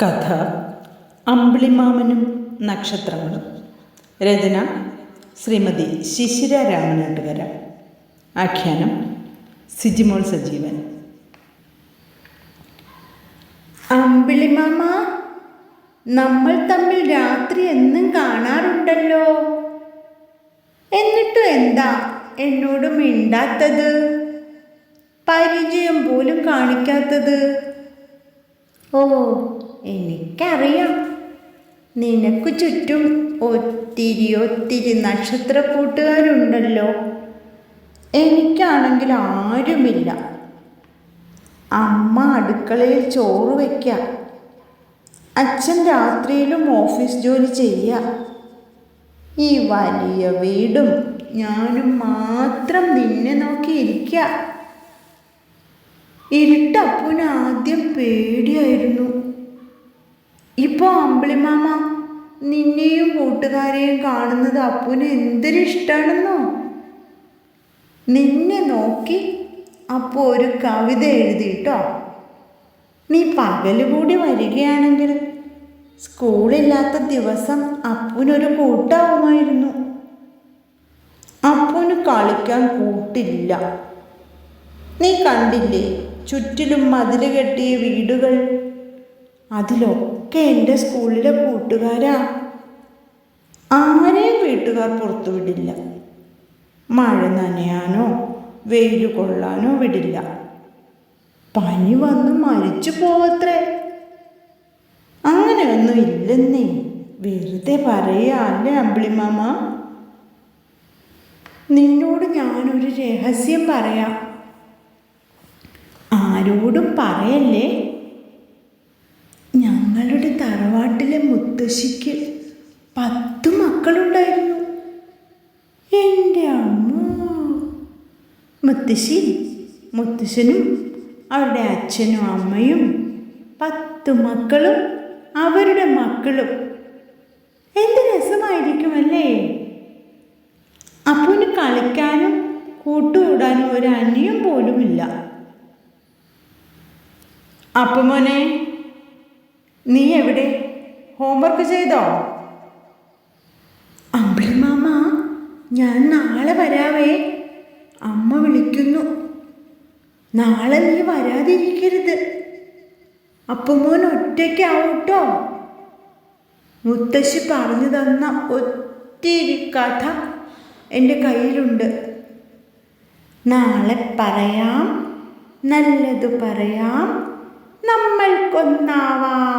കഥ അമ്പിളിമാമനും നക്ഷത്രങ്ങളും. രചന ശ്രീമതി ശിശിര രാമനാട്ടുകര. ആഖ്യാനം സിജിമോൾ സജീവൻ. അമ്പിളിമാമ, നമ്മൾ തമ്മിൽ രാത്രി എന്നും കാണാറുണ്ടല്ലോ. എന്നിട്ടും എന്താ എന്നോട് മിണ്ടാത്തത്? പരിചയം പോലും കാണിക്കാത്തത്? ഓ, എനിക്കറിയാം, നിനക്ക് ചുറ്റും ഒത്തിരി നക്ഷത്ര കൂട്ടുകാരുണ്ടല്ലോ. എനിക്കാണെങ്കിൽ ആരുമില്ല. അമ്മ അടുക്കളയിൽ ചോറ് വയ്ക്കുക, അച്ഛൻ രാത്രിയിലും ഓഫീസ് ജോലി ചെയ്യുക. ഈ വലിയ വീടും ഞാനും മാത്രം നിന്നെ നോക്കിയിരിക്കുക. ഇരുട്ടപ്പൂന് ആദ്യം പേടിയായിരുന്നു. ഇപ്പോൾ അമ്പിളിമാമ നിന്നെയും കൂട്ടുകാരെയും കാണുന്നത് അപ്പൂന് എന്തൊരു ഇഷ്ടമാണെന്നോ. നിന്നെ നോക്കി അപ്പോൾ ഒരു കവിത എഴുതിയിട്ടോ. നീ പകല് കൂടി വരികയാണെങ്കിൽ സ്കൂളില്ലാത്ത ദിവസം അപ്പൂനൊരു കൂട്ടാവുമായിരുന്നു. അപ്പൂന് കളിക്കാൻ കൂട്ടില്ല. നീ കണ്ടില്ലേ ചുറ്റിലും മതിൽ കെട്ടിയ വീടുകൾ? അതിലൊക്കെ എൻ്റെ സ്കൂളിലെ കൂട്ടുകാരാ. ആരെയും വീട്ടുകാർ പുറത്തു വിടില്ല. മഴ നനയാനോ വെയിൽ കൊള്ളാനോ വിടില്ല. പനി വന്ന് മരിച്ചു പോവത്രേ. അങ്ങനെയൊന്നും ഇല്ലെന്നേ, വെറുതെ പറയാ അല്ലേ അമ്പിളിമാമ? നിന്നോട് ഞാനൊരു രഹസ്യം പറയാം. ആരോടും പറയല്ലേ. ഞങ്ങളുടെ തറവാട്ടിലെ മുത്തശ്ശിക്ക് 10 മക്കളുണ്ടായിരുന്നു. എൻ്റെ അമ്മ! മുത്തശ്ശനും അവരുടെ അച്ഛനും അമ്മയും 10 മക്കളും അവരുടെ മക്കളും. എന്ത് രസമായിരിക്കുമല്ലേ? അപ്പൂന് കളിക്കാനും കൂട്ടുകൂടാനും ഒരു അന്യം പോലുമില്ല. അപ്പുമോനെ, നീ എവിടെ? ഹോംവർക്ക് ചെയ്തോ? അമ്പിളിമാമ, ഞാൻ നാളെ വരാവേ. അമ്മ വിളിക്കുന്നു. നാളെ നീ വരാതിരിക്കരുത്. അപ്പുമോൻ ഒറ്റയ്ക്കാവൂട്ടോ. മുത്തശ്ശി പറഞ്ഞു തന്ന ഒത്തിരി കഥ എൻ്റെ കയ്യിലുണ്ട്. നാളെ പറയാം, നല്ലത് പറയാം, നമ്മൾക്കൊന്നാവാം.